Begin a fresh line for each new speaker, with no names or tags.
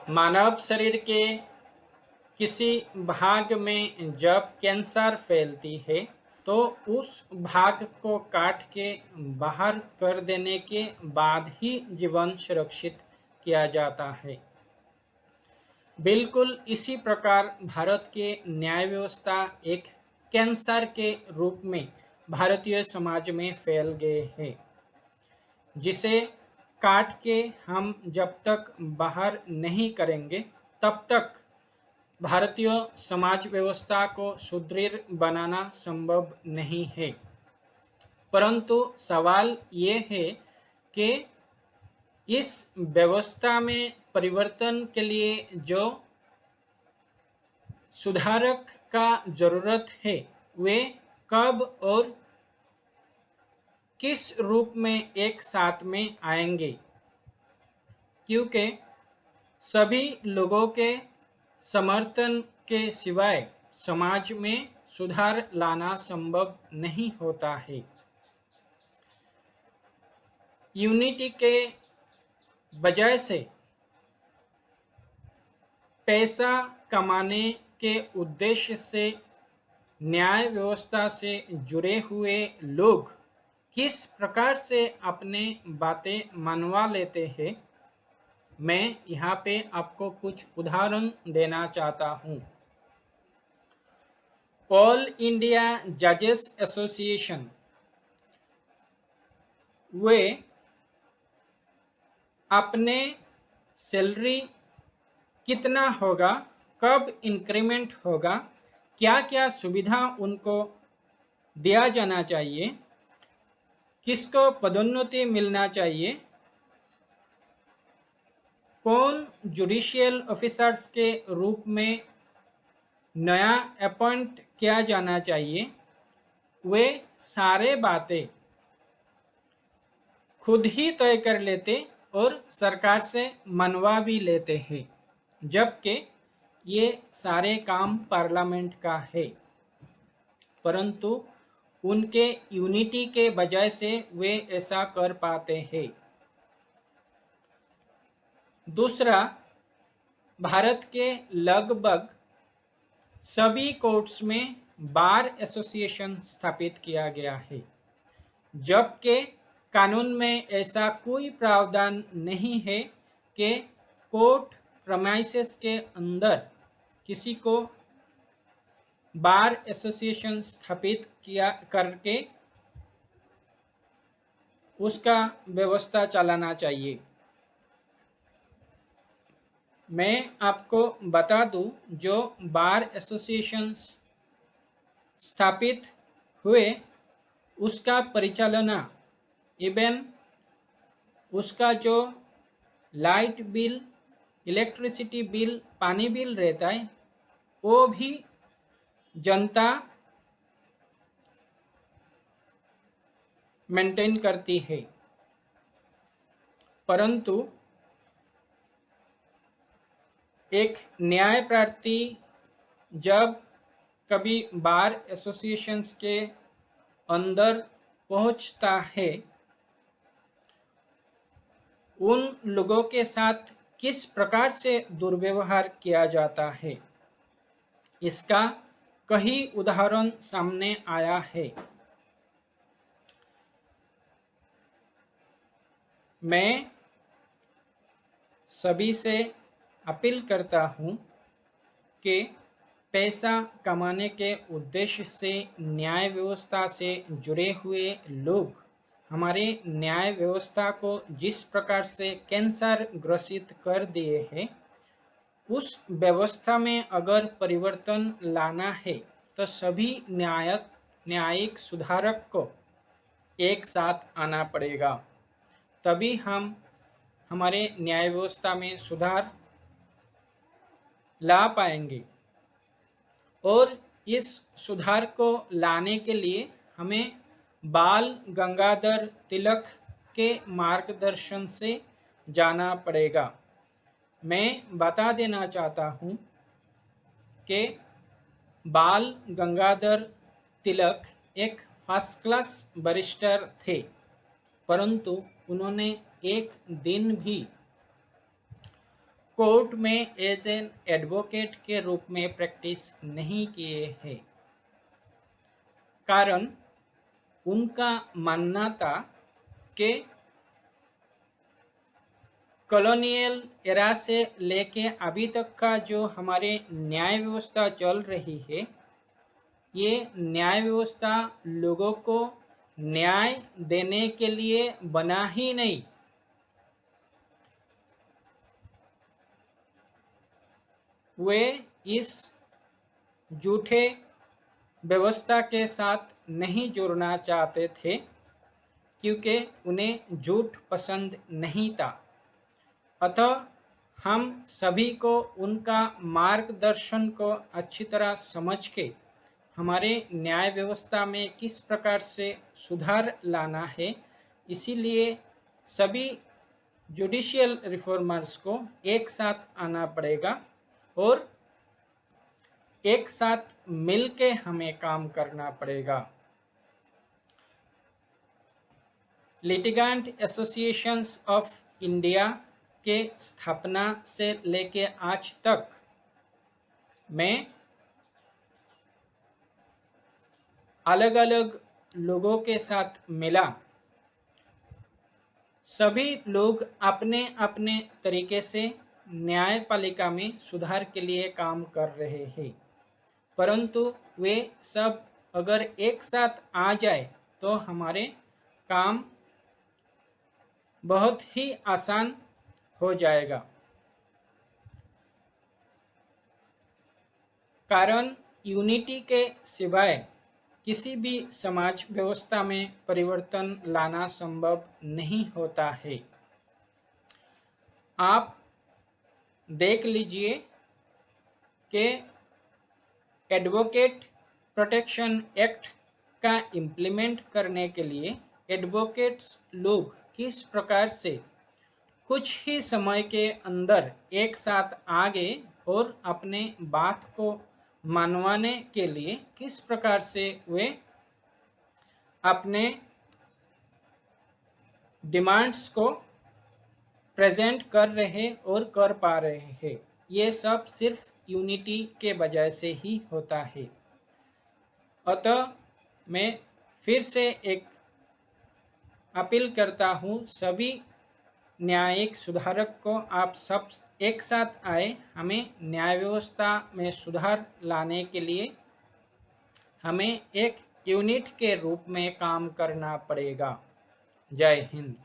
मानव शरीर के किसी भाग में जब कैंसर फैलती है तो उस भाग को काट के बाहर कर देने के बाद ही जीवन सुरक्षित किया जाता है। बिल्कुल इसी प्रकार भारत के न्याय व्यवस्था एक कैंसर के रूप में भारतीय समाज में फैल गए हैं, जिसे काट के हम जब तक बाहर नहीं करेंगे तब तक भारतीय समाज व्यवस्था को सुदृढ़ बनाना संभव नहीं है। परंतु सवाल ये है कि इस व्यवस्था में परिवर्तन के लिए जो सुधारक का जरूरत है वे कब और किस रूप में एक साथ में आएंगे, क्योंकि सभी लोगों के समर्थन के सिवाय समाज में सुधार लाना संभव नहीं होता है। यूनिटी के बजाय से पैसा कमाने के उद्देश्य से न्याय व्यवस्था से जुड़े हुए लोग किस प्रकार से अपने बातें मनवा लेते हैं, मैं यहाँ पे आपको कुछ उदाहरण देना चाहता हूँ। ऑल इंडिया जजेस एसोसिएशन वे अपने सैलरी कितना होगा, कब इंक्रीमेंट होगा, क्या क्या सुविधा उनको दिया जाना चाहिए, किसको पदोन्नति मिलना चाहिए, कौन जुडिशियल ऑफिसर्स के रूप में नया अपॉइंट किया जाना चाहिए, वे सारे बातें खुद ही तय कर लेते और सरकार से मनवा भी लेते हैं, जबकि ये सारे काम पार्लियामेंट का है। परंतु उनके यूनिटी के बजाय से वे ऐसा कर पाते हैं। दूसरा, भारत के लगभग सभी कोर्ट्स में बार एसोसिएशन स्थापित किया गया है, जबकि कानून में ऐसा कोई प्रावधान नहीं है कि कोर्ट प्रमाइसेस के अंदर किसी को बार एसोसिएशन स्थापित किया करके उसका व्यवस्था चलाना चाहिए। मैं आपको बता दूं, जो बार एसोसिएशंस स्थापित हुए उसका परिचालना, इवन उसका जो लाइट बिल, इलेक्ट्रिसिटी बिल, पानी बिल रहता है, वो भी जनता मेंटेन करती है। परंतु एक न्याय प्रार्थी जब कभी बार एसोसिएशंस के अंदर पहुंचता है, उन लोगों के साथ किस प्रकार से दुर्व्यवहार किया जाता है, इसका कई उदाहरण सामने आया है। मैं सभी से अपील करता हूँ कि पैसा कमाने के उद्देश्य से न्याय व्यवस्था से जुड़े हुए लोग हमारे न्याय व्यवस्था को जिस प्रकार से कैंसर ग्रसित कर दिए हैं, उस व्यवस्था में अगर परिवर्तन लाना है तो सभी न्यायिक सुधारक को एक साथ आना पड़ेगा, तभी हम हमारे न्याय व्यवस्था में सुधार ला पाएंगे। और इस सुधार को लाने के लिए हमें बाल गंगाधर तिलक के मार्गदर्शन से जाना पड़ेगा। मैं बता देना चाहता हूँ कि बाल गंगाधर तिलक एक फर्स्ट क्लास बैरिस्टर थे, परंतु उन्होंने एक दिन भी कोर्ट में एज एन एडवोकेट के रूप में प्रैक्टिस नहीं किए हैं, कारण उनका मानना था कि कॉलोनियल एरा से लेके अभी तक का जो हमारे न्याय व्यवस्था चल रही है, ये न्याय व्यवस्था लोगों को न्याय देने के लिए बना ही नहीं, वे इस झूठे व्यवस्था के साथ नहीं जुड़ना चाहते थे क्योंकि उन्हें झूठ पसंद नहीं था। अतः हम सभी को उनका मार्गदर्शन को अच्छी तरह समझ के हमारे न्याय व्यवस्था में किस प्रकार से सुधार लाना है, इसीलिए सभी जुडिशियल रिफॉर्मर्स को एक साथ आना पड़ेगा और एक साथ मिलके हमें काम करना पड़ेगा। लिटिगेंट एसोसिएशंस ऑफ इंडिया के स्थापना से लेके आज तक मैं अलग अलग लोगों के साथ मिला। सभी लोग अपने अपने तरीके से न्यायपालिका में सुधार के लिए काम कर रहे हैं, परंतु वे सब अगर एक साथ आ जाए तो हमारे काम बहुत ही आसान हो जाएगा। कारण यूनिटी के सिवाय किसी भी समाज व्यवस्था में परिवर्तन लाना संभव नहीं होता है। आप देख लीजिए कि एडवोकेट प्रोटेक्शन एक्ट का इम्प्लीमेंट करने के लिए एडवोकेट्स लोग किस प्रकार से कुछ ही समय के अंदर एक साथ आ गए और अपने बात को मनवाने के लिए किस प्रकार से वे अपने डिमांड्स को प्रेजेंट कर रहे और कर पा रहे हैं। ये सब सिर्फ यूनिटी के वजह से ही होता है। अतः मैं फिर से एक अपील करता हूँ सभी न्यायिक सुधारक को, आप सब एक साथ आए, हमें न्याय व्यवस्था में सुधार लाने के लिए हमें एक यूनिट के रूप में काम करना पड़ेगा। जय हिंद।